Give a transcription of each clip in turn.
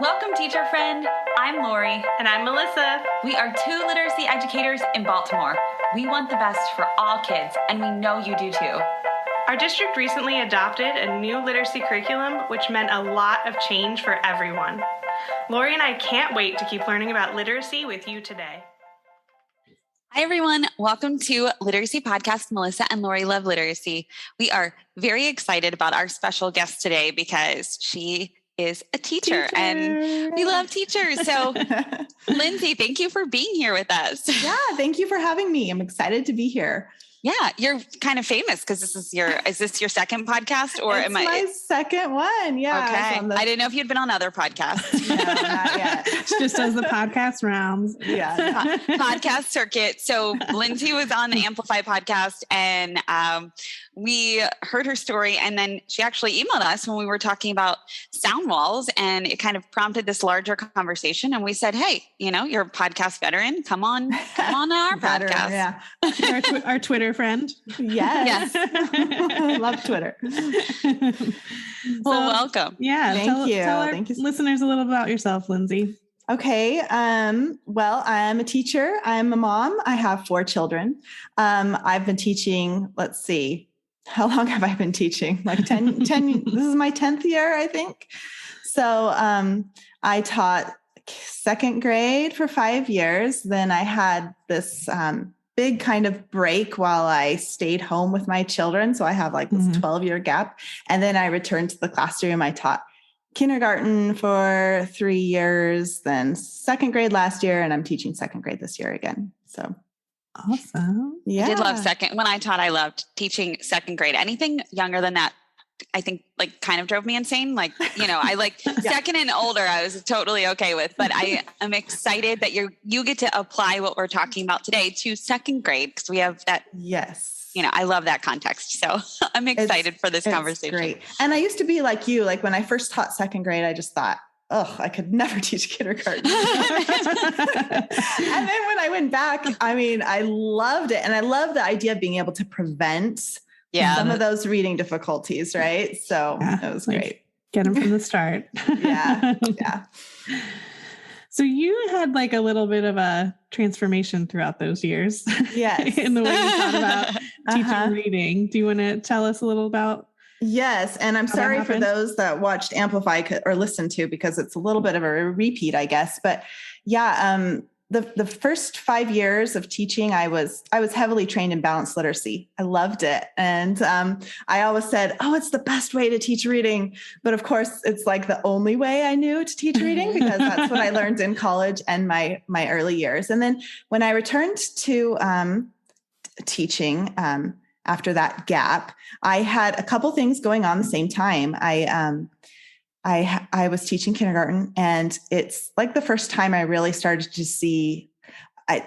Welcome, teacher friend. I'm Lori. And I'm Melissa. We are two literacy educators in Baltimore. We want the best for all kids, and we know you do too. Our district recently adopted a new literacy curriculum, which meant a lot of change for everyone. Lori and I can't wait to keep learning about literacy with you today. Hi, everyone. Welcome to Literacy Podcast. Melissa and Lori love literacy. We are very excited about our special guest today because she is a teacher. And we love teachers. So Lindsay, thank you for being here with us. Yeah, thank you for having me. I'm excited to be here. Yeah, you're kind of famous because is this your second podcast or it's my second one? Yeah. Okay. I didn't know if you'd been on other podcasts. No, not yet. She just does the podcast rounds. Yeah. Podcast circuit. So Lindsay was on the Amplify podcast and we heard her story, and then she actually emailed us when we were talking about sound walls, and it kind of prompted this larger conversation. And we said, hey, you're a podcast veteran. Come on our podcast. Yeah. Our Twitter friend. Yes. I love Twitter. Well, welcome. Yeah. Tell our listeners a little about yourself, Lindsay. Okay. Well, I'm a teacher. I'm a mom. I have 4 children. I've been teaching, let's see, how long have I been teaching? Like 10, this is my 10th year, I think. So, I taught second grade for 5 years. Then I had this, big kind of break while I stayed home with my children. So I have like this 12-year gap. And then I returned to the classroom. I taught kindergarten for 3 years, then second grade last year, and I'm teaching second grade this year again. So awesome. Yeah. I did love second. When I taught, I loved teaching second grade. Anything younger than that, I think like kind of drove me insane. Like, I like second and older, I was totally okay with, but I am excited that you get to apply what we're talking about today to second grade. Because we have that. Yes. I love that context. So I'm excited for this conversation. Great. And I used to be like you, like when I first taught second grade, I just thought, I could never teach kindergarten. And then when I went back, I loved it. And I love the idea of being able to prevent some of those reading difficulties, right? So it was great. Get them from the start. Yeah. So you had like a little bit of a transformation throughout those years. Yes. In the way you thought about teaching reading. Do you want to tell us a little about? Yes. And I'm sorry for those that watched Amplify or listened to, because it's a little bit of a repeat, I guess. But yeah, the first 5 years of teaching, I was heavily trained in balanced literacy. I loved it. And I always said, it's the best way to teach reading. But of course, it's like the only way I knew to teach reading, because that's what I learned in college and my early years. And then when I returned to teaching, after that gap, I had a couple things going on at the same time. I was teaching kindergarten, and it's like the first time I really started to see, I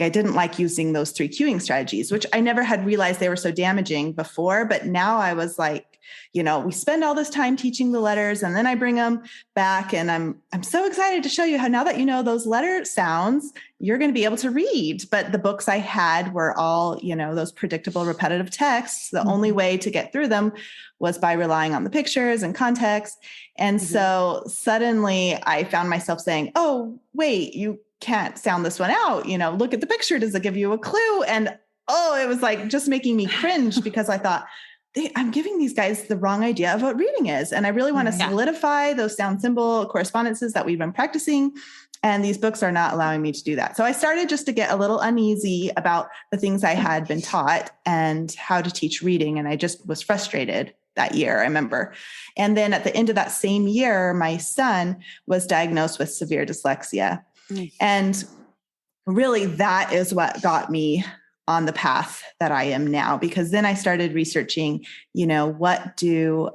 didn't like using those 3 cueing strategies, which I never had realized they were so damaging before. But now I was like, we spend all this time teaching the letters, and then I bring them back, and I'm so excited to show you how now that you know those letter sounds, you're going to be able to read. But the books I had were all, those predictable, repetitive texts. The only way to get through them was by relying on the pictures and context. And so suddenly I found myself saying, oh, wait, you can't sound this one out. Look at the picture. Does it give you a clue? And it was like just making me cringe, because I thought, I'm giving these guys the wrong idea of what reading is. And I really want to solidify those sound symbol correspondences that we've been practicing. And these books are not allowing me to do that. So I started just to get a little uneasy about the things I had been taught and how to teach reading. And I just was frustrated that year, I remember. And then at the end of that same year, my son was diagnosed with severe dyslexia. And really that is what got me on the path that I am now, because then I started researching, what do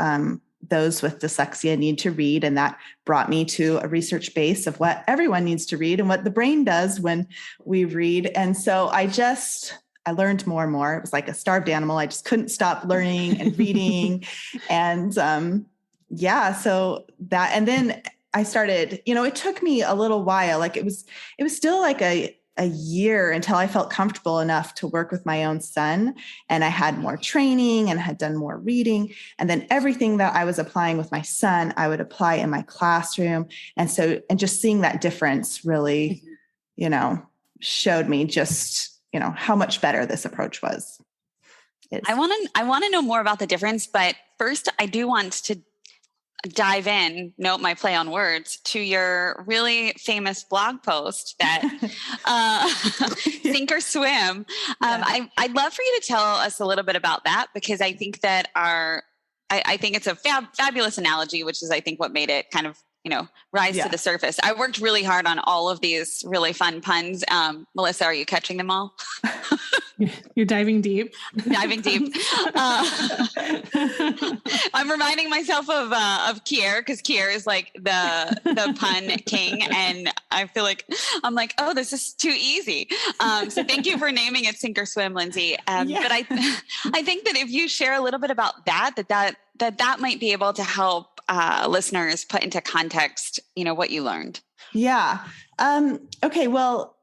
those with dyslexia need to read? And that brought me to a research base of what everyone needs to read and what the brain does when we read. And so I learned more and more. It was like a starved animal. I just couldn't stop learning and reading. And so that, and then I started, it took me a little while. Like it was still like a year until I felt comfortable enough to work with my own son. And I had more training and had done more reading. And then everything that I was applying with my son, I would apply in my classroom. And just seeing that difference really, showed me just, how much better this approach was. I want to know more about the difference, but first I do want to dive in, note my play on words, to your really famous blog post that Sink or Swim. I'd love for you to tell us a little bit about that, because I think that I think it's a fabulous analogy, which is I think what made it kind of rise to the surface. I worked really hard on all of these really fun puns. Melissa, are you catching them all? You're diving deep. Diving deep. I'm reminding myself of Kier, because Kier is like the pun king, and I feel like I'm like, oh, this is too easy. So thank you for naming it Sink or Swim, Lindsay. But I think that if you share a little bit about that might be able to help listeners put into context, what you learned. Yeah. Okay. Well,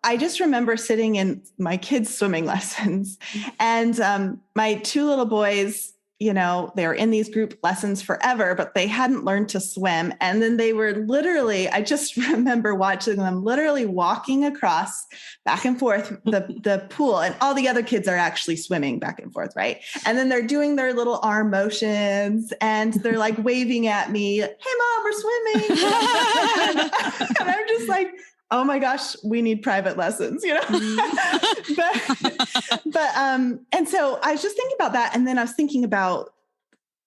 I just remember sitting in my kids' swimming lessons, and my two little boys, they were in these group lessons forever, but they hadn't learned to swim. And then they were I just remember watching them literally walking across back and forth the pool, and all the other kids are actually swimming back and forth. Right. And then they're doing their little arm motions, and they're like waving at me, "Hey Mom, we're swimming." And I'm just like, oh my gosh, we need private lessons, but and so I was just thinking about that. And then I was thinking about,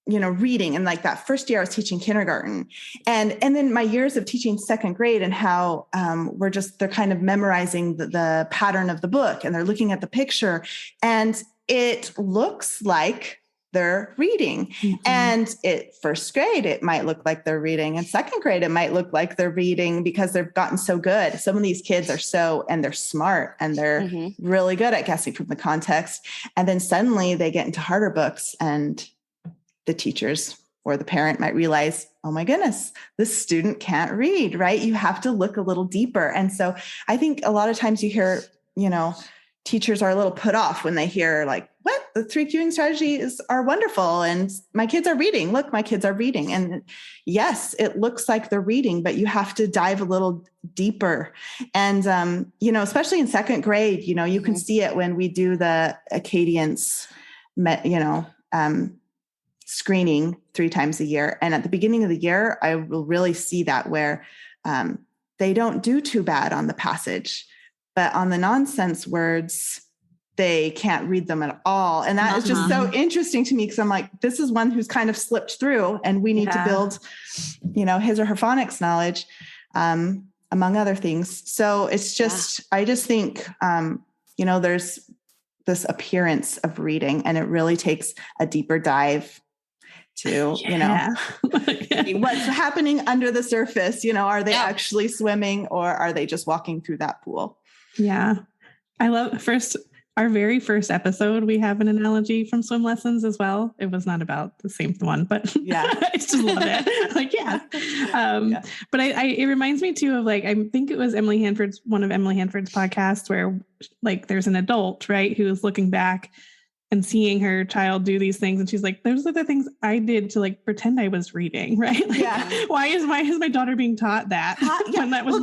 reading, and like that first year I was teaching kindergarten, and then my years of teaching second grade, and how they're kind of memorizing the pattern of the book, and they're looking at the picture, and it looks like they're reading. Mm-hmm. And first grade, it might look like they're reading. And second grade, it might look like they're reading, because they've gotten so good. Some of these kids and they're smart, and they're really good at guessing from the context. And then suddenly they get into harder books, and the teachers or the parent might realize, oh my goodness, this student can't read, right? You have to look a little deeper. And so I think a lot of times you hear, teachers are a little put off when they hear like, what? The 3 cueing strategies are wonderful, and my kids are reading. Look, my kids are reading. And yes, it looks like they're reading, but you have to dive a little deeper. And, especially in second grade, you can see it when we do the Acadience, screening 3 times a year. And at the beginning of the year, I will really see that where they don't do too bad on the passage, but on the nonsense words, they can't read them at all. And that is just so interesting to me, because I'm like, this is one who's kind of slipped through, and we need to build, his or her phonics knowledge, among other things. So it's just, I just think, there's this appearance of reading, and it really takes a deeper dive to, what's happening under the surface. Are they actually swimming, or are they just walking through that pool? Yeah. I love our very first episode, we have an analogy from swim lessons as well. It was not about the same one, but I just love it. Like, but it reminds me too of like, I think it was one of Emily Hanford's podcasts, where like there's an adult, right, who is looking back and seeing her child do these things. And she's like, those are the things I did to like pretend I was reading, right? Like, why is my daughter being taught that when that was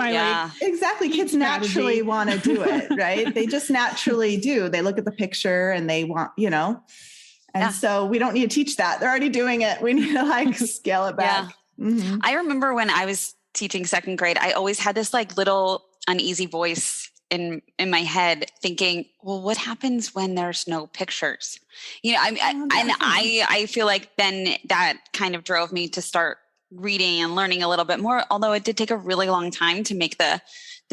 exactly. Kids naturally want to do it, right? They just naturally do. They look at the picture and they want, and so we don't need to teach that. They're already doing it. We need to like scale it back. Yeah. Mm-hmm. I remember when I was teaching second grade, I always had this like little uneasy voice in my head thinking, well, what happens when there's no pictures? I feel like then that kind of drove me to start reading and learning a little bit more, although it did take a really long time to make the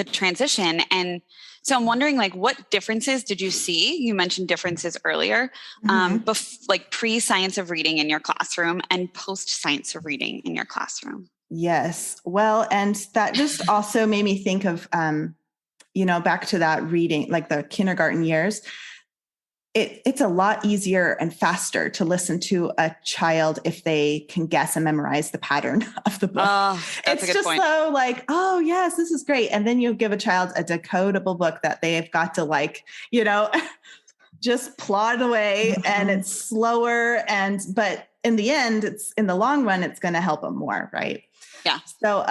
transition. And so I'm wondering, like, what differences did you see? You mentioned differences earlier, like pre-science of reading in your classroom and post-science of reading in your classroom. Yes. Well, and that just also made me think of, back to that reading, like the kindergarten years, it's a lot easier and faster to listen to a child if they can guess and memorize the pattern of the book. Oh, that's it's a good just point. so like, oh yes, this is great. And then you give a child a decodable book that they've got to like, just plod away, and it's slower. But in the end, in the long run, it's going to help them more. Right. Yeah. So,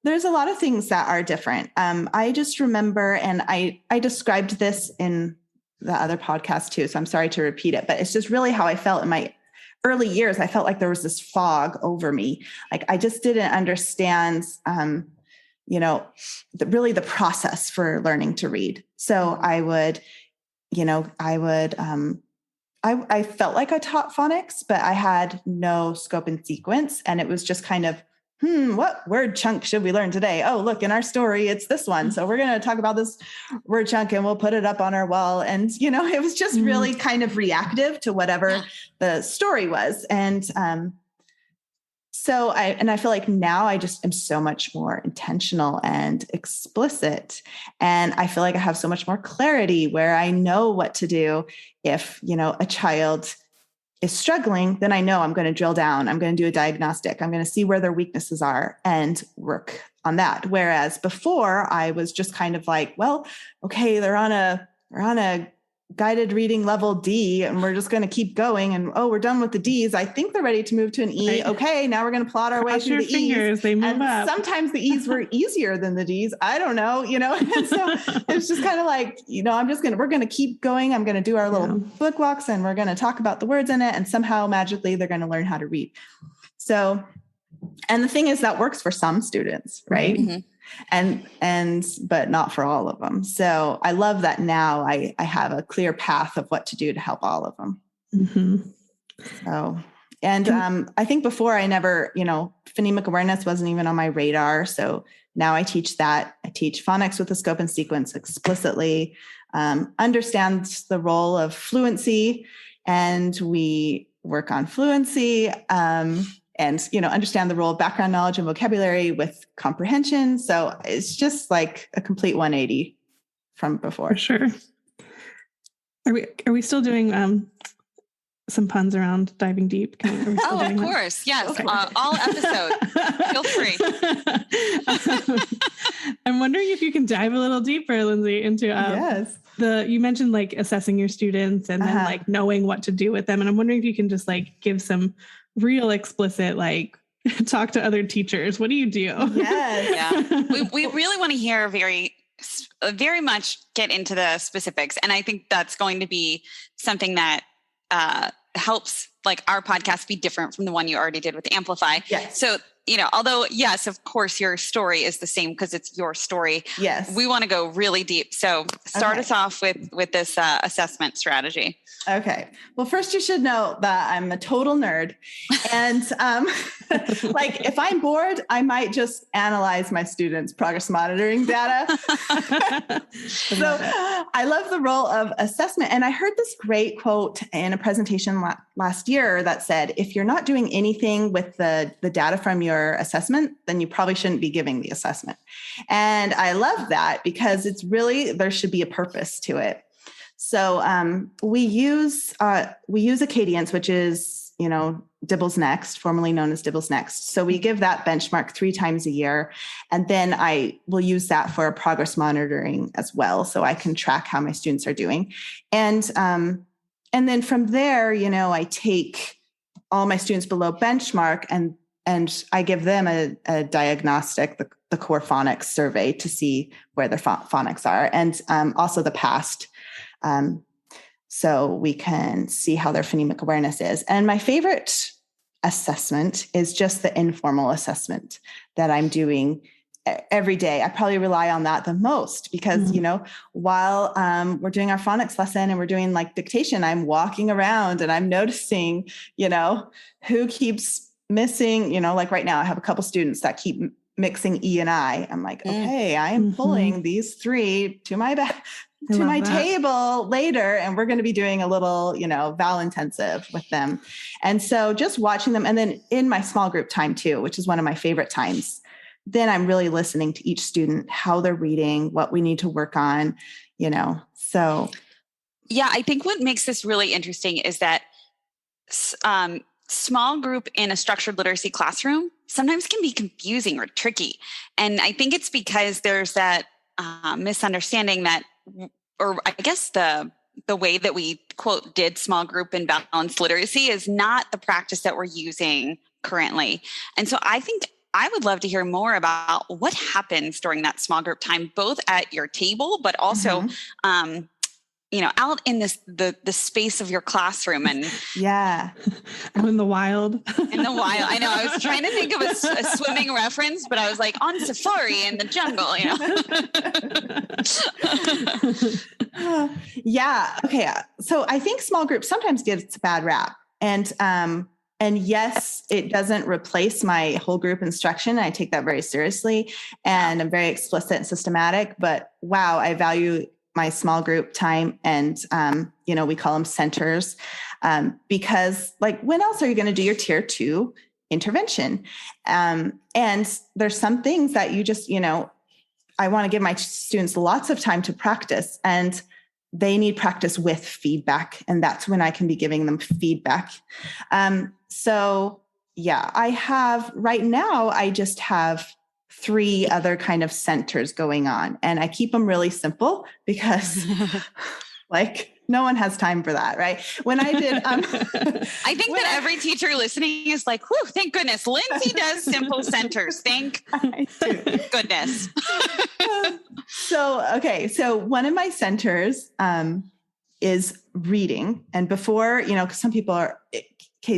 there's a lot of things that are different. I just remember, and I described this in the other podcast too, so I'm sorry to repeat it, but it's just really how I felt in my early years. I felt like there was this fog over me. Like I just didn't understand, really the process for learning to read. So I felt like I taught phonics, but I had no scope and sequence. And it was just kind of, what word chunk should we learn today? Oh, look, in our story, it's this one. So we're going to talk about this word chunk and we'll put it up on our wall. And, it was just really kind of reactive to whatever the story was. And so I feel like now I just am so much more intentional and explicit. And I feel like I have so much more clarity where I know what to do if, a child is struggling, then I know I'm going to drill down. I'm going to do a diagnostic. I'm going to see where their weaknesses are and work on that. Whereas before I was just kind of like, well, okay, they're on a guided reading level D, and we're just going to keep going. And we're done with the D's. I think they're ready to move to an E. Right. Okay, now we're going to plot our way through the E's. They move up. Sometimes the E's were easier than the D's. I don't know, And so it's just kind of like, we're going to keep going. I'm going to do our little book walks, and we're going to talk about the words in it, and somehow magically they're going to learn how to read. So, and the thing is that works for some students, right? Mm-hmm. But not for all of them. So I love that now I have a clear path of what to do to help all of them. Mm-hmm. So, and I think before I never, phonemic awareness wasn't even on my radar. So now I teach that. I teach phonics with a scope and sequence explicitly, understand the role of fluency, and we work on fluency, and, understand the role of background knowledge and vocabulary with comprehension. So it's just like a complete 180 from before. For sure. Are we still doing some puns around diving deep? Of course. Yes. Okay. All episodes. Feel free. I'm wondering if you can dive a little deeper, Lindsay, into yes. You mentioned like assessing your students and then like knowing what to do with them. And I'm wondering if you can just like give some real explicit, like talk to other teachers. What do you do? Yes. Yeah. We really want to hear very much get into the specifics. And I think that's going to be something that helps like our podcast be different from the one you already did with Amplify. Yes. So, although yes, of course your story is the same because it's your story. Yes. We want to go really deep. So start us off with this assessment strategy. Okay. Well, first you should know that I'm a total nerd. And like if I'm bored, I might just analyze my students' progress monitoring data. So I love the role of assessment. And I heard this great quote in a presentation last year that said, if you're not doing anything with the data from your assessment, then you probably shouldn't be giving the assessment. And I love that because it's really, there should be a purpose to it. So we use Acadience, which is, DIBELS Next, formerly known as DIBELS Next. So we give that benchmark 3 times a year. And then I will use that for progress monitoring as well. So I can track how my students are doing. And then from there, I take all my students below benchmark and I give them a diagnostic, the core phonics survey to see where their phonics are. And also the past. So we can see how their phonemic awareness is. And my favorite assessment is just the informal assessment that I'm doing every day. I probably rely on that the most because, while we're doing our phonics lesson and we're doing like dictation, I'm walking around and I'm noticing, who keeps missing, like right now I have a couple students that keep mixing E and I. I'm like, okay, I am pulling these 3 to my table later, and we're going to be doing a little, vowel intensive with them. And so just watching them, and then in my small group time too, which is one of my favorite times, then I'm really listening to each student, how they're reading, what we need to work on, so. Yeah, I think what makes this really interesting is that small group in a structured literacy classroom sometimes can be confusing or tricky. And I think it's because there's that misunderstanding that, or I guess the way that we quote did small group and balanced literacy is not the practice that we're using currently. And so I think I would love to hear more about what happens during that small group time, both at your table, but also, out in the space of your classroom and in the wild. In the wild, I know. I was trying to think of a swimming reference, but I was like on safari in the jungle. Yeah. Okay. So I think small groups sometimes gets a bad rap, and yes, it doesn't replace my whole group instruction. I take that very seriously, and I'm very explicit and systematic. But wow, I value my small group time, and we call them centers, because like, when else are you going to do your tier 2 intervention? And there's some things that you just, I want to give my students lots of time to practice, and they need practice with feedback. And that's when I can be giving them feedback. So yeah, right now, I just have 3 other kind of centers going on, and I keep them really simple because no one has time for that. Right. When I did, I think that every teacher listening is like, whew, thank goodness Lindsay does simple centers. Thank goodness. So one of my centers, is reading. And before, some people are,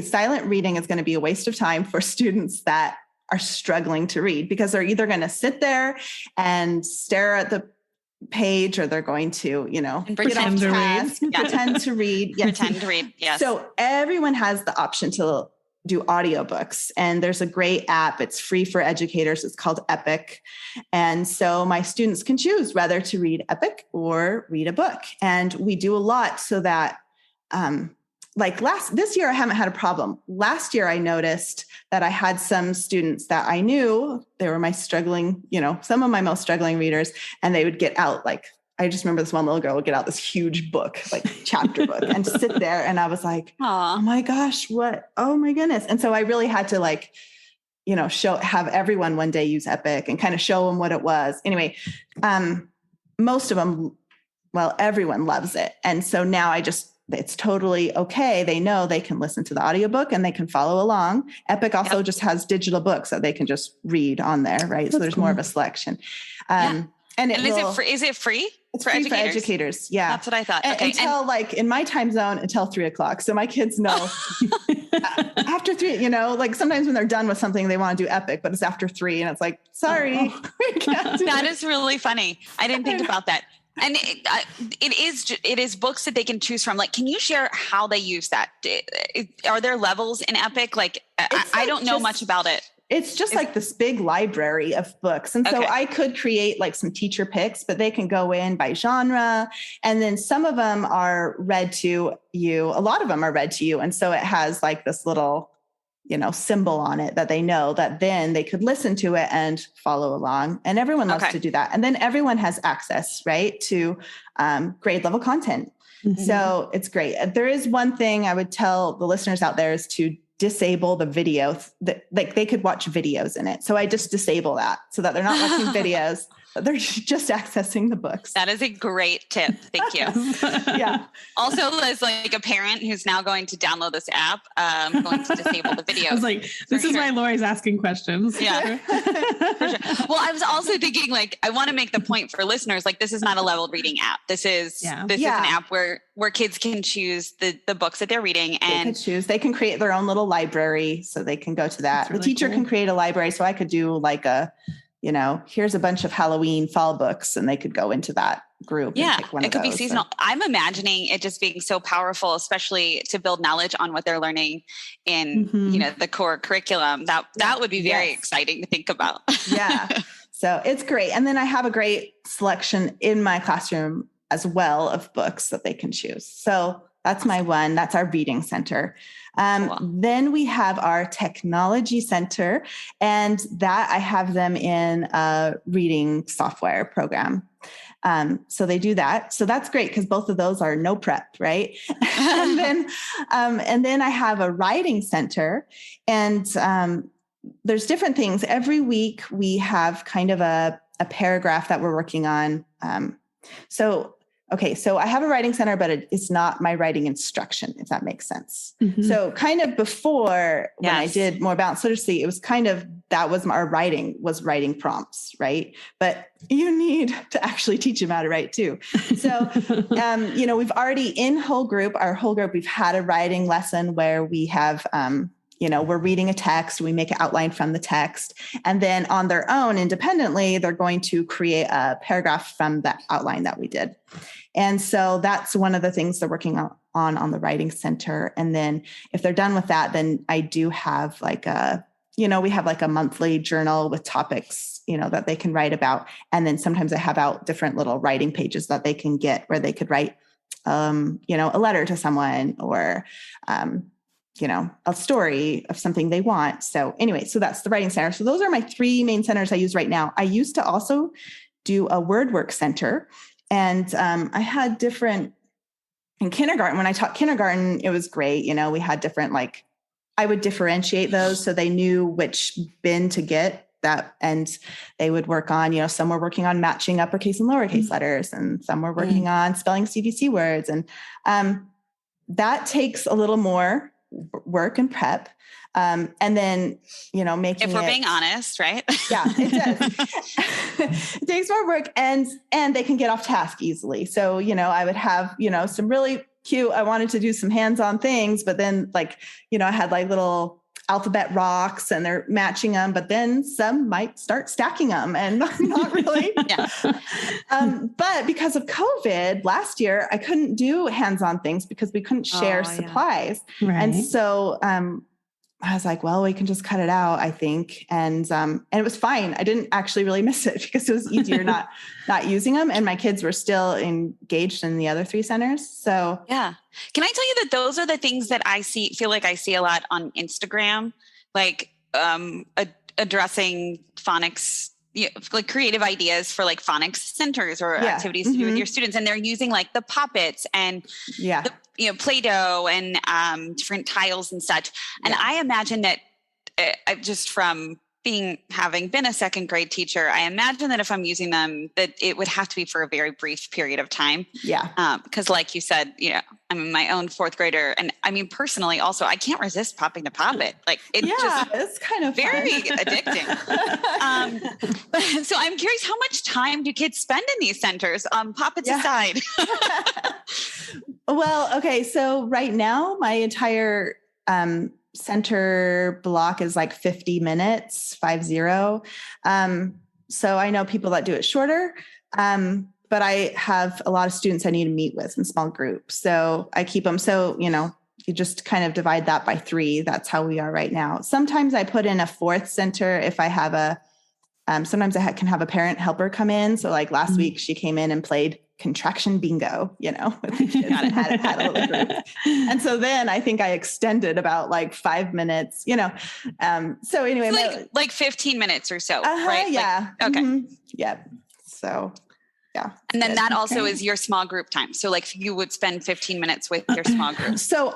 silent reading is going to be a waste of time for students that are struggling to read, because they're either going to sit there and stare at the page, or they're going to, pretend to read. Pretend to read. Yes. Pretend to read. Yes. So everyone has the option to do audiobooks, and there's a great app. It's free for educators. It's called Epic. And so my students can choose whether to read Epic or read a book. And we do a lot so that, this year, I haven't had a problem. Last year, I noticed that I had some students that I knew they were some of my most struggling readers, and they would get out, I just remember this one little girl would get out this huge book, chapter book, and sit there. And I was like, oh my gosh, what? Oh my goodness. And so I really had to have everyone one day use Epic and kind of show them what it was. Anyway, most of them, everyone loves it. And so now it's totally okay. They know they can listen to the audiobook and they can follow along. Epic also just has digital books that they can just read on there, right? So there's more of a selection. And is it free? It's free for educators. Yeah. That's what I thought. Okay. Until in my time zone, until 3:00. So my kids know after 3, sometimes when they're done with something, they want to do Epic, but it's after 3 and it's like, sorry. That is really funny. I didn't think about that. And it is books that they can choose from. Can you share how they use that? Are there levels in Epic? I don't know much about it. It's just this big library of books. And so I could create some teacher picks, but they can go in by genre. And then some of them are read to you. A lot of them are read to you. And so it has this little, symbol on it that they know that then they could listen to it and follow along. And everyone loves to do that. And then everyone has access, right, to grade level content. Mm-hmm. So it's great. There is one thing I would tell the listeners out there is to disable the video. They could watch videos in it. So I just disable that so that they're not watching videos, but they're just accessing the books. That is a great tip. Thank you. Yeah. Also, as a parent who's now going to download this app, I'm going to disable the video. I was like, this is why Lori's asking questions. Yeah. For sure. Well, I was also thinking I want to make the point for listeners, this is not a leveled reading app. This is an app where kids can choose the books that they're reading, and they can create their own little library, so they can go to that. Really the teacher can create a library. So I could do here's a bunch of Halloween fall books, and they could go into that group. Yeah. And pick one it could be seasonal. I'm imagining it just being so powerful, especially to build knowledge on what they're learning in, the core curriculum. That would be very exciting to think about. Yeah. So it's great. And then I have a great selection in my classroom as well of books that they can choose. So that's my one. That's our reading center. Cool. Then we have our technology center, and that I have them in a reading software program. So they do that. So that's great because both of those are no prep, right? and then I have a writing center, and there's different things. Every week we have kind of a paragraph that we're working on. So I have a writing center, but it's not my writing instruction, if that makes sense. Mm-hmm. So kind of before when I did more balanced literacy, it was kind of, that was our writing prompts, right? But you need to actually teach them how to write too. So, we've already in our whole group, we've had a writing lesson where we have, we're reading a text, we make an outline from the text, and then on their own, independently, they're going to create a paragraph from that outline that we did. And so that's one of the things they're working on the writing center. And then if they're done with that, then I do have we have like a monthly journal with topics, that they can write about. And then sometimes I have out different little writing pages that they can get where they could write, a letter to someone or, a story of something they want. So anyway, so that's the writing center. So those are my 3 main centers I use right now. I used to also do a word work center. And I had different, in kindergarten, when I taught kindergarten, it was great. We had different, I would differentiate those so they knew which bin to get that. And they would work on, some were working on matching uppercase and lowercase letters, and some were working on spelling CVC words. And that takes a little more work and prep. And then, making if we're being honest, right? Yeah, it does. It takes more work and they can get off task easily. So, I would have, some really cute, I wanted to do some hands-on things, but then I had little alphabet rocks and they're matching them, but then some might start stacking them and not really. Yeah. But because of COVID last year, I couldn't do hands-on things because we couldn't share supplies. Yeah. Right. And so, I was like, well, we can just cut it out, I think. And it was fine. I didn't actually really miss it because it was easier not using them. And my kids were still engaged in the other 3 centers. So yeah. Can I tell you that those are the things that I feel like I see a lot on Instagram, addressing phonics, creative ideas for phonics centers or activities to do with your students. And they're using the Poppets and Play-Doh and different tiles and such. And I imagine that just from having been a second grade teacher, I imagine that if I'm using them, that it would have to be for a very brief period of time. Yeah. Because like you said, I'm my own 4th grader. And I mean, personally also, I can't resist popping the Poppet. It's kind of very addicting. So I'm curious, how much time do kids spend in these centers? Poppets aside. Well, okay. So right now my entire, center block is 50 minutes, 50. So I know people that do it shorter. But I have a lot of students I need to meet with in small groups. So I keep them. So, you just kind of divide that by 3. That's how we are right now. Sometimes I put in a 4th center if I have sometimes I can have a parent helper come in. So last week she came in and played contraction bingo, with the kids and had a little group. And so then I think I extended about 5 minutes, so anyway. So 15 minutes or so, right? Yeah. Okay. Mm-hmm. Yeah. So, yeah. And then that also is your small group time. So you would spend 15 minutes with your small group. So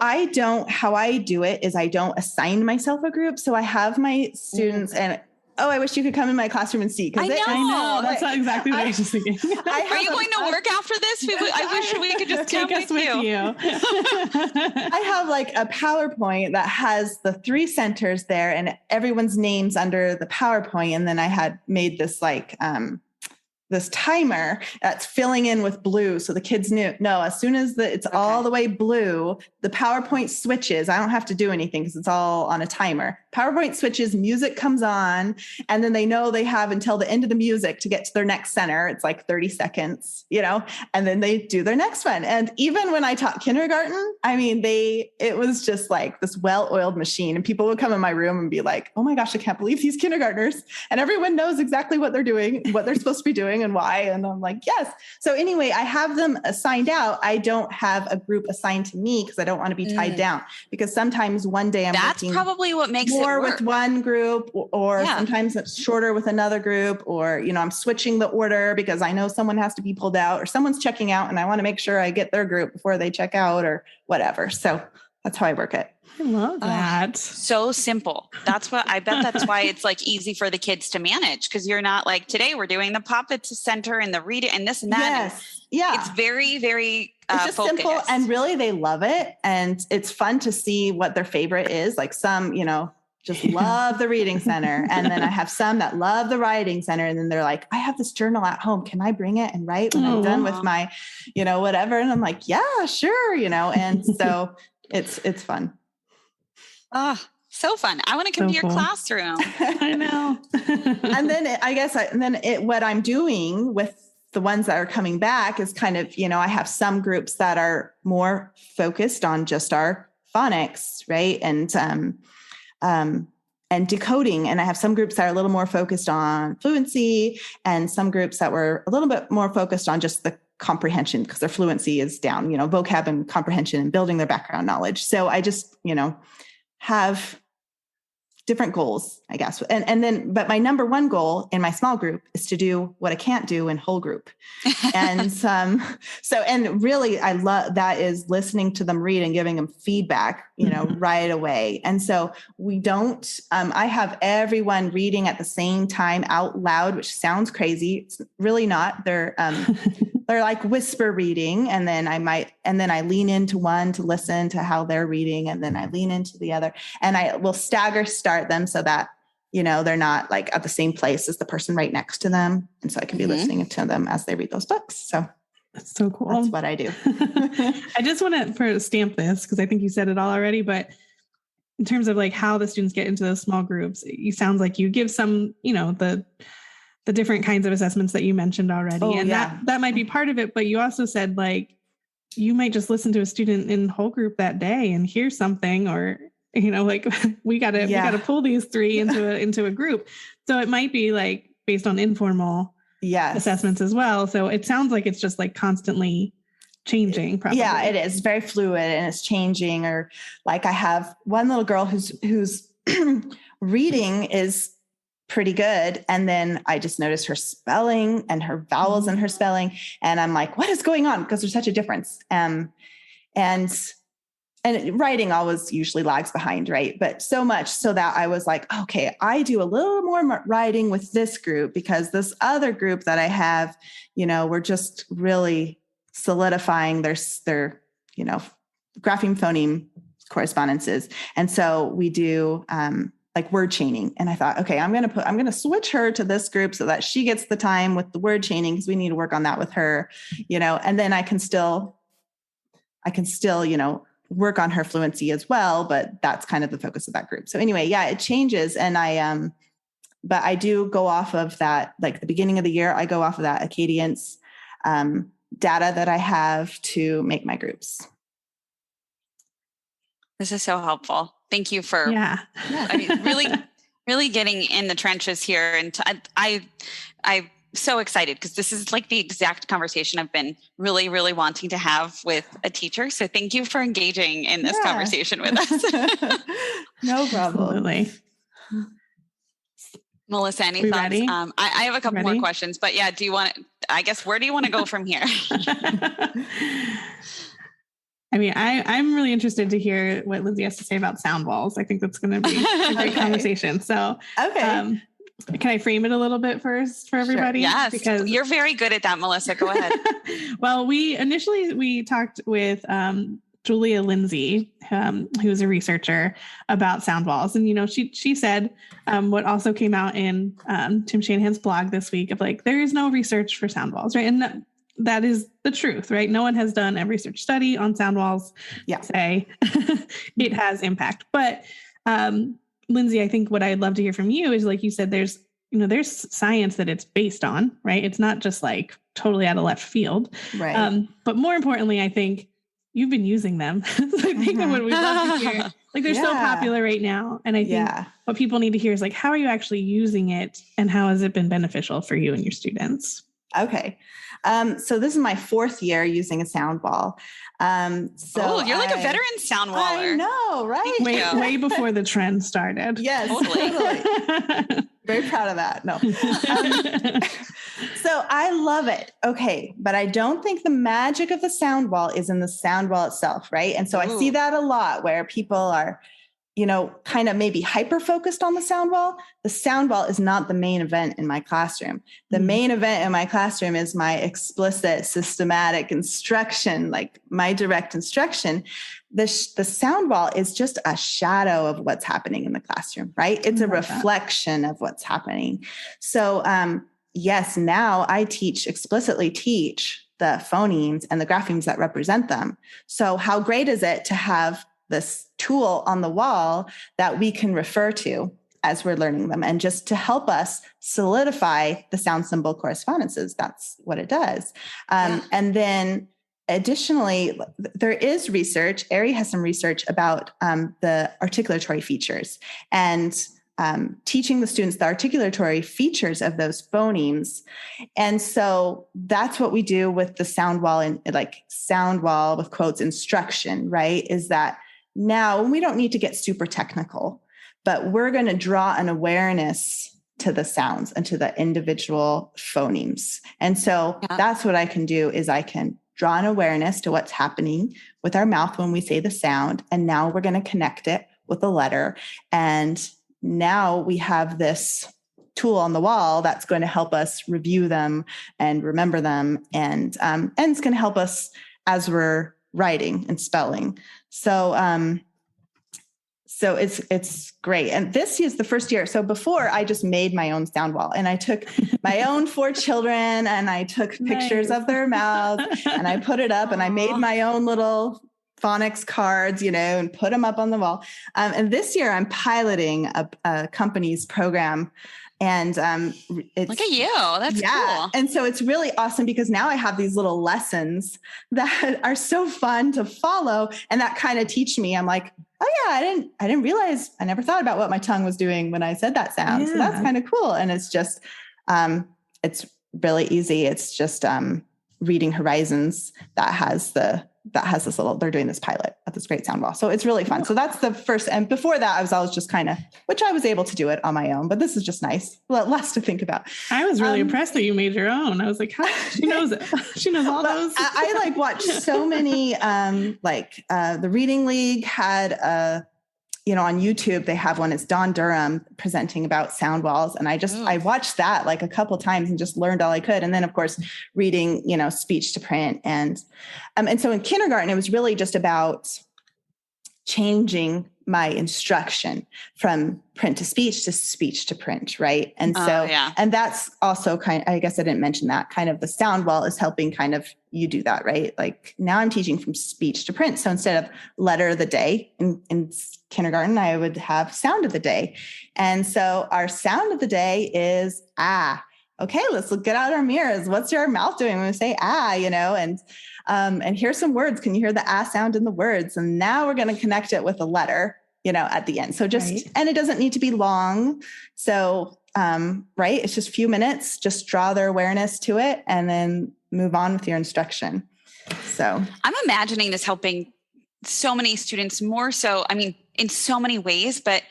how I do it is I don't assign myself a group. So I have my students and I wish you could come in my classroom and see. I know. That's not exactly what I was just thinking. Are you going to work after this? I wish we could just take us with you. I have a PowerPoint that has the 3 centers there and everyone's names under the PowerPoint. And then I had made this this timer that's filling in with blue. So the kids know as soon as it's all the way blue, the PowerPoint switches. I don't have to do anything because it's all on a timer. PowerPoint switches, music comes on, and then they know they have until the end of the music to get to their next center. It's 30 seconds, and then they do their next one. And even when I taught kindergarten, I mean, it was just this well-oiled machine, and people would come in my room and be like, oh my gosh, I can't believe these kindergartners. And everyone knows exactly what they're doing, what they're supposed to be doing. doing and why? And I'm like, yes. So anyway, I have them assigned out. I don't have a group assigned to me because I don't want to be tied down, because sometimes one day that's working probably what makes more it work with one group, or sometimes it's shorter with another group, or, I'm switching the order because I know someone has to be pulled out or someone's checking out and I want to make sure I get their group before they check out or whatever. So that's how I work it. I love that. So simple. That's why it's like easy for the kids to manage, because you're not like, today we're doing the Poppets Center and the reading and this and that. Yes. Yeah. It's very, very it's just focused. simple, and really they love it. And it's fun to see what their favorite is. Like some, just love the reading center. And then I have some that love the writing center. And then they're like, I have this journal at home. Can I bring it and write when I'm done with my, whatever? And I'm like, yeah, sure. And so it's fun. Oh, so fun. I want to come to your classroom. I know. And then what I'm doing with the ones that are coming back is kind of, I have some groups that are more focused on just our phonics, right? And decoding. And I have some groups that are a little more focused on fluency, and some groups that were a little bit more focused on just the comprehension, because their fluency is down, vocab and comprehension and building their background knowledge. So I just, have different goals, I guess. But my number one goal in my small group is to do what I can't do in whole group. And and really I love that is listening to them read and giving them feedback, right away. And so we don't, I have everyone reading at the same time out loud, which sounds crazy. It's really not. They're like whisper reading. And then I lean into one to listen to how they're reading. And then I lean into the other, and I will stagger start them so that, they're not like at the same place as the person right next to them. And so I can be listening to them as they read those books. So that's so cool. That's what I do. I just want to stamp this, because I think you said it all already, but in terms of like how the students get into those small groups, it sounds like you give some, the different kinds of assessments that you mentioned already. That might be part of it, but you also said like, you might just listen to a student in whole group that day and hear something, or, like we gotta pull these three into a group. So it might be like based on informal assessments as well. So it sounds like it's just like constantly changing. Probably. Yeah, it is very fluid and it's changing. Or like I have one little girl whose reading is pretty good. And then I just noticed her spelling and her vowels and her spelling. And I'm like, what is going on? Because there's such a difference. And writing always usually lags behind, right? But so much so that I was like, okay, I do a little more writing with this group, because this other group that I have, we're just really solidifying their grapheme phoneme correspondences. And so we do, like word chaining. And I thought, okay, I'm going to switch her to this group so that she gets the time with the word chaining, because we need to work on that with her, and then I can still, work on her fluency as well, but that's kind of the focus of that group. So anyway, it changes. And but I do go off of that, like the beginning of the year, I go off of that Acadience data that I have to make my groups. This is so helpful. Thank you for really getting in the trenches here. And I'm so excited, because this is like the exact conversation I've been really, really wanting to have with a teacher. So thank you for engaging in this conversation with us. No problem. Absolutely. Melissa, any thoughts? Ready? I have a couple more questions, but do you want to, I guess, where do you want to go from here? I mean, I'm really interested to hear what Lindsay has to say about sound walls. I think that's going to be a great conversation. So, can I frame it a little bit first for everybody? Sure. Yes, because you're very good at that, Melissa. Go ahead. Well, we talked with Julia Lindsay, who's a researcher, about sound walls. And, she said what also came out in Tim Shanahan's blog this week of like, there is no research for sound walls, right? And that is the truth, right? No one has done a research study on sound walls. Say it has impact. But Lindsay, I think what I'd love to hear from you is, like you said, there's science that it's based on, right? It's not just like totally out of left field. Right. But more importantly, I think you've been using them. So I think that what we'd love to hear, like they're so popular right now. And I think what people need to hear is like, how are you actually using it and how has it been beneficial for you and your students? Okay. So this is my 4th year using a sound wall. You're like a veteran sound waller. I know, right? Way before the trend started. Yes, totally. Very proud of that. No. So I love it. Okay. But I don't think the magic of the sound wall is in the sound wall itself. Right. And so I see that a lot where people are, kind of maybe hyper-focused on the sound wall. The sound wall is not the main event in my classroom. The main event in my classroom is my explicit, systematic instruction, like my direct instruction. The sound wall is just a shadow of what's happening in the classroom, right? It's a reflection of what's happening. So, yes, now I explicitly teach the phonemes and the graphemes that represent them. So how great is it to have this tool on the wall that we can refer to as we're learning them, and just to help us solidify the sound symbol correspondences. That's what it does. And then additionally, there is research. ARI has some research about the articulatory features, and teaching the students the articulatory features of those phonemes. And so that's what we do with the sound wall, and like sound wall with quotes instruction, right? Is that now we don't need to get super technical, but we're going to draw an awareness to the sounds and to the individual phonemes. And so that's what I can do, is I can draw an awareness to what's happening with our mouth when we say the sound. And now we're going to connect it with a letter. And now we have this tool on the wall that's going to help us review them and remember them. And it's going to help us as we're writing and spelling. So it's great. And this is the first year. So before, I just made my own sound wall, and I took my own 4 children and I took pictures of their mouths and I put it up, and I made my own little phonics cards, and put them up on the wall. And this year I'm piloting a company's program. And it's, look at you. That's cool. And so it's really awesome, because now I have these little lessons that are so fun to follow, and that kind of teach me. I'm like, oh yeah, I didn't realize, I never thought about what my tongue was doing when I said that sound. Yeah. So that's kind of cool. And it's just, it's really easy. It's just Reading Horizons that has this little, they're doing this pilot at this great sound wall. So it's really fun. So that's the first, and before that I was always just kind of, which I was able to do it on my oown, but this is just nice. Less to think about. I was really impressed that you made your own. I was like, she knows it. She knows all those. I like watched so many, the Reading League had on YouTube, they have one. It's Don Durham presenting about sound walls. And I watched that like a couple times and just learned all I could. And then of course, reading, speech to print. And so in kindergarten, it was really just about changing my instruction from print to speech to print. Right. And so, and that's also I guess I didn't mention that, kind of the sound wall is helping kind of you do that, right? Like now I'm teaching from speech to print. So instead of letter of the day in kindergarten, I would have sound of the day. And so our sound of the day is ah. Okay, let's get out our mirrors. What's your mouth doing when we say ah, and here's some words. Can you hear the ah sound in the words? And now we're going to connect it with a letter, at the end. So and it doesn't need to be long. So, right. It's just a few minutes, just draw their awareness to it and then move on with your instruction. So I'm imagining this helping so many students more so, in so many ways, but,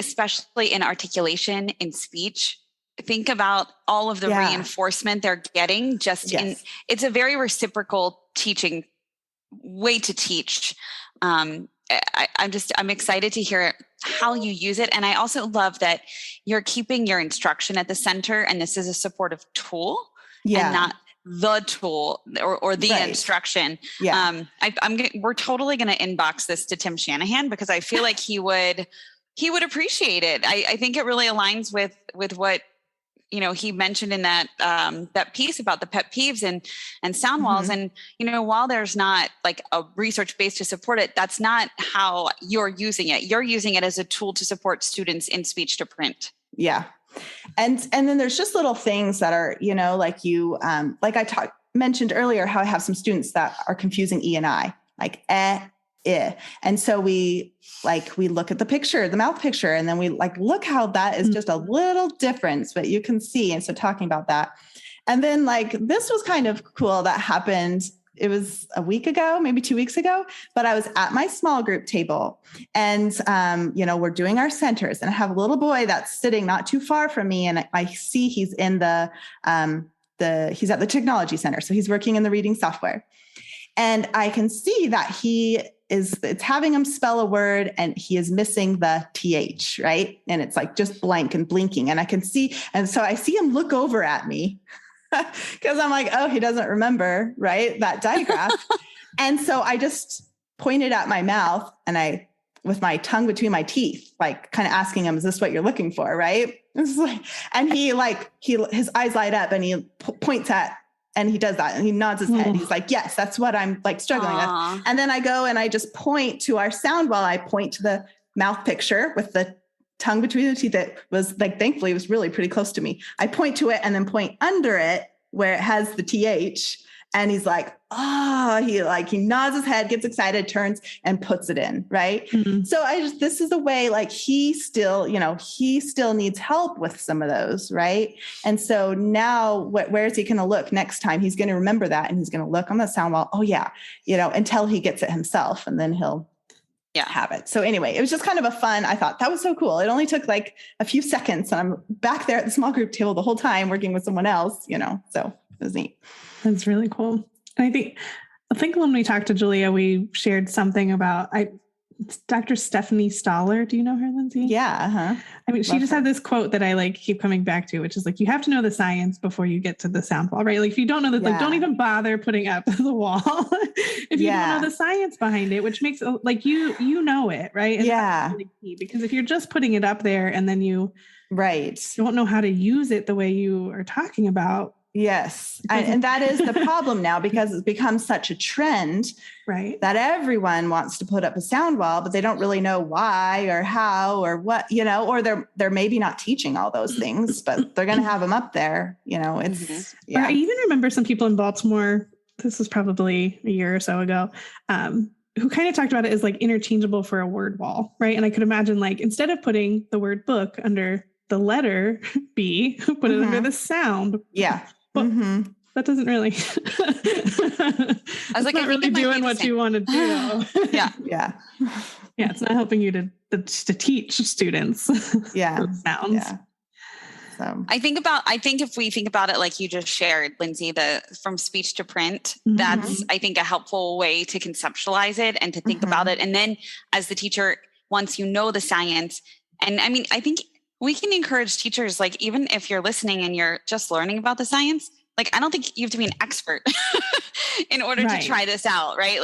especially in articulation, in speech. Think about all of the reinforcement they're getting it's a very reciprocal teaching way to teach. I'm excited to hear how you use it. And I also love that you're keeping your instruction at the center, and this is a supportive tool and not the tool or the instruction. Yeah. We're totally going to inbox this to Tim Shanahan, because I feel like he would appreciate it. I think it really aligns with what, he mentioned in that that piece about the pet peeves and sound walls. And, while there's not like a research base to support it, that's not how you're using it. You're using it as a tool to support students in speech to print. Yeah. And then there's just little things that are, like you, like I mentioned earlier, how I have some students that are confusing E and I, like and so we look at the picture, the mouth picture, and then we look how that is just a little difference, but you can see. And so talking about that. And then like, this was kind of cool that happened. It was a week ago, maybe 2 weeks ago, but I was at my small group table and, we're doing our centers and I have a little boy that's sitting not too far from me. And I see he's in he's at the technology center. So he's working in the reading software and I can see that it's having him spell a word and he is missing the TH, right? And it's like just blank and blinking. And I can see, and so I see him look over at me because I'm like, oh, he doesn't remember, right? That digraph. And so I just pointed at my mouth and with my tongue between my teeth, like kind of asking him, is this what you're looking for? Right. And his eyes light up and he points at, and he does that and he nods his head. He's like, yes, that's what I'm like struggling with. And then I go and I just point to our sound while I point to the mouth picture with the tongue between the teeth. That was like, thankfully it was really pretty close to me. I point to it and then point under it where it has the TH. And he's like, he nods his head, gets excited, turns and puts it in. Right. Mm-hmm. So this is a way like he still needs help with some of those. Right. And so now where is he going to look next time? He's going to remember that. And he's going to look on the sound wall. Oh yeah. Until he gets it himself and then he'll have it. So anyway, it was just kind of I thought that was so cool. It only took like a few seconds and I'm back there at the small group table the whole time working with someone else, so it was neat. That's really cool. And I think when we talked to Julia, we shared something about Dr. Stephanie Stoller. Do you know her, Lindsay? Yeah. Uh-huh. I mean, she just had this quote that I keep coming back to, which is you have to know the science before you get to the sound wall, right? If you don't know that, don't even bother putting up the wall if you don't know the science behind it, which makes you know it, right? And that's really key, because if you're just putting it up there and then you don't know how to use it the way you are talking about. Yes. And that is the problem now, because it's become such a trend, right? That everyone wants to put up a sound wall, but they don't really know why or how or what, or they're maybe not teaching all those things, but they're going to have them up there. It's, I even remember some people in Baltimore, this was probably a year or so ago, who kind of talked about it as interchangeable for a word wall. Right. And I could imagine instead of putting the word book under the letter B, put it under the sound. Yeah. But that doesn't really, I was not really doing what you want to do. Yeah. Yeah. Yeah. It's not helping you to teach students. Sounds. Yeah. So I think if we think about it, like you just shared, Lindsay, from speech to print, that's, I think, a helpful way to conceptualize it and to think about it. And then as the teacher, once you know the science, and I mean, I think we can encourage teachers, even if you're listening and you're just learning about the science, I don't think you have to be an expert in order to try this out, right?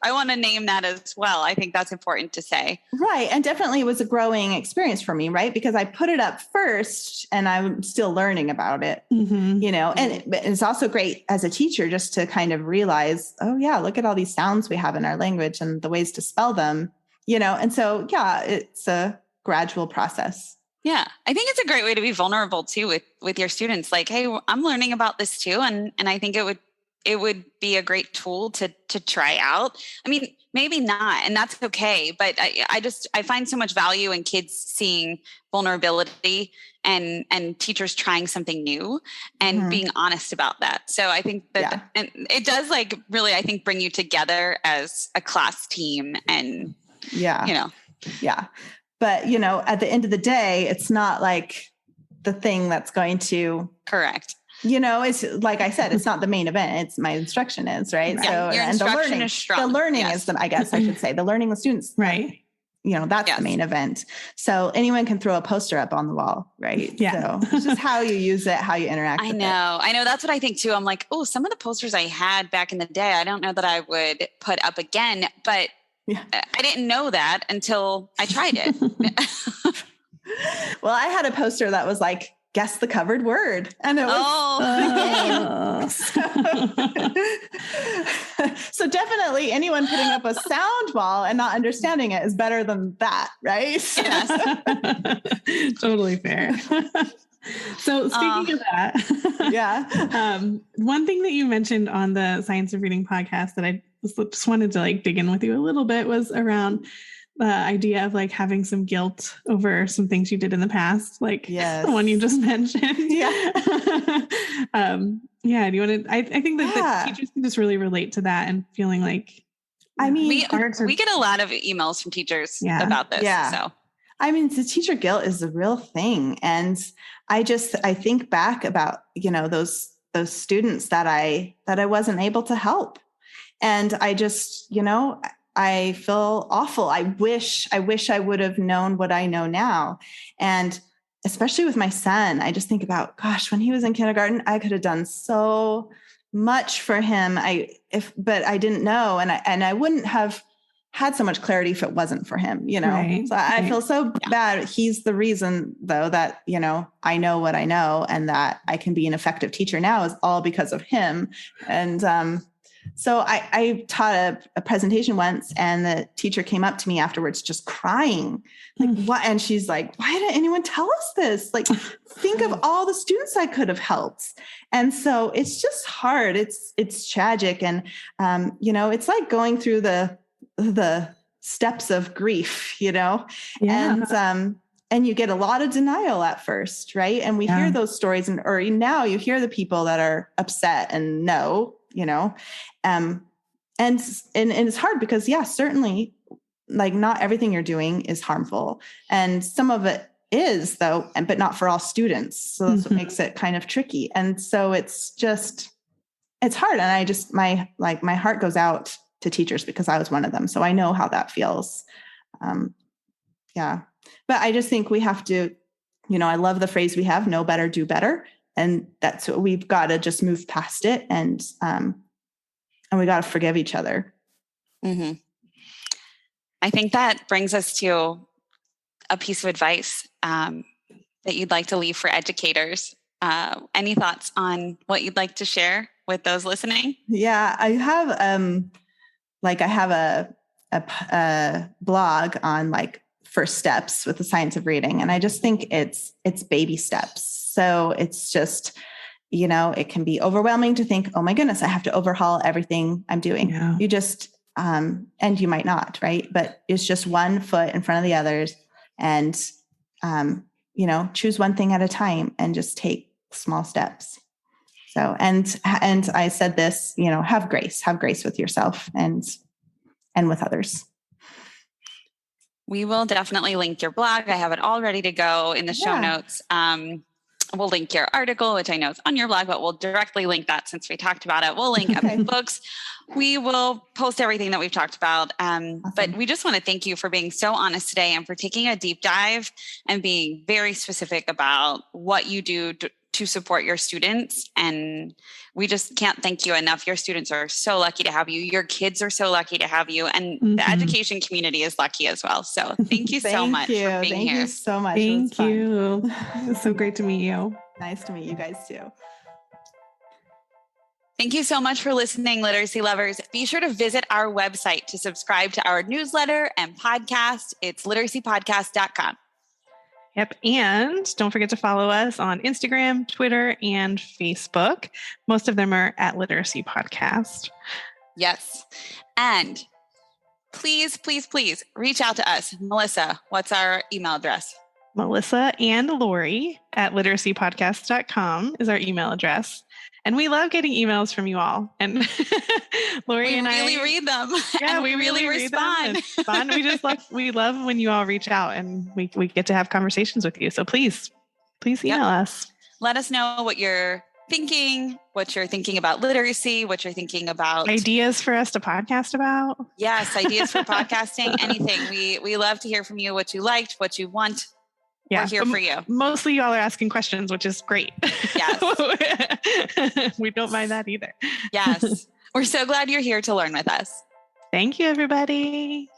I want to name that as well. I think that's important to say. Right. And definitely it was a growing experience for me, right? Because I put it up first and I'm still learning about it, and it's also great as a teacher just to kind of realize, oh yeah, look at all these sounds we have in our language and the ways to spell them, and so, it's a gradual process. Yeah, I think it's a great way to be vulnerable too with your students. Hey, I'm learning about this too, and I think it would be a great tool to try out. I mean, maybe not, and that's okay. But I find so much value in kids seeing vulnerability and teachers trying something new and being honest about that. So I think that and it does really, I think, bring you together as a class team and Yeah. But, at the end of the day, it's not the thing that's going to correct. It's like I said, it's not the main event. It's my instruction is right. Yeah, so your and instruction is strong. The learning is I guess I should say the learning the students. Right. That's the main event. So anyone can throw a poster up on the wall. Right. Yeah. So it's just how you use it, how you interact with it. I know. That's what I think too. I'm some of the posters I had back in the day, I don't know that I would put up again, but I didn't know that until I tried it. Well, I had a poster that was guess the covered word. And it was so definitely anyone putting up a sound wall and not understanding it is better than that, right? Yes. Totally fair. So speaking of that, one thing that you mentioned on the Science of Reading podcast that I just wanted to dig in with you a little bit was around idea of like having some guilt over some things you did in the past, like yes. the one you just mentioned. Yeah. Yeah. Do you want to, I think that the teachers can just really relate to that and feeling like, I mean, we get a lot of emails from teachers about this. Yeah. So, I mean, the teacher guilt is a real thing. And I think back about, those students that I wasn't able to help. And I just, I feel awful. I wish I would have known what I know now. And especially with my son, I just think about, gosh, when he was in kindergarten, I could have done so much for him. But I didn't know. And I wouldn't have had so much clarity if it wasn't for him, Right, so I feel so bad. He's the reason though, that, I know what I know and that I can be an effective teacher now is all because of him. And, so I taught a presentation once and the teacher came up to me afterwards, just crying, like what? And she's like, why didn't anyone tell us this? Like, think of all the students I could have helped. And so it's just hard. It's tragic. And, it's like going through the steps of grief, and you get a lot of denial at first. Right. And we hear those stories or now you hear the people that are upset and and it's hard because certainly like not everything you're doing is harmful. And some of it is though, but not for all students. So that's what makes it kind of tricky. And so it's hard. And I just, my heart goes out to teachers because I was one of them. So I know how that feels. But I just think we have to, I love the phrase we have, know better, do better. And that's what we've got to just move past it. And we got to forgive each other. Mm-hmm. I think that brings us to a piece of advice that you'd like to leave for educators. Any thoughts on what you'd like to share with those listening? Yeah, I have a blog on like first steps with the science of reading. And I just think it's baby steps. So it's just, it can be overwhelming to think, oh my goodness, I have to overhaul everything I'm doing. Yeah. You just, and you might not, right? But it's just one foot in front of the others and, choose one thing at a time and just take small steps. So, and I said this, have grace with yourself and with others. We will definitely link your blog. I have it all ready to go in the show notes. We'll link your article, which I know is on your blog, but we'll directly link that since we talked about it. We'll link books. We will post everything that we've talked about. Awesome. But we just want to thank you for being so honest today and for taking a deep dive and being very specific about what you do to support your students. And we just can't thank you enough. Your students are so lucky to have you. Your kids are so lucky to have you. And the education community is lucky as well. So thank you so much for being here. Thank you so much. Thank you. It was so great to meet you. Nice to meet you guys too. Thank you so much for listening, literacy lovers. Be sure to visit our website to subscribe to our newsletter and podcast. It's literacypodcast.com. Yep. And don't forget to follow us on Instagram, Twitter, and Facebook. Most of them are at Literacy Podcast. Yes. And please, please, please reach out to us. Melissa, what's our email address? Melissa and Lori at literacypodcast.com is our email address. And we love getting emails from you all. And Lori and I really read them. Yeah, we really respond. It's fun. We love when you all reach out and we get to have conversations with you. So please email us. Let us know what you're thinking, what you're thinking about literacy, what you're thinking about ideas for us to podcast about. Yes, ideas for podcasting, anything. We love to hear from you, what you liked, what you want. Yeah, we're here for you. Mostly y'all are asking questions, which is great. Yes. We don't mind that either. Yes. We're so glad you're here to learn with us. Thank you, everybody.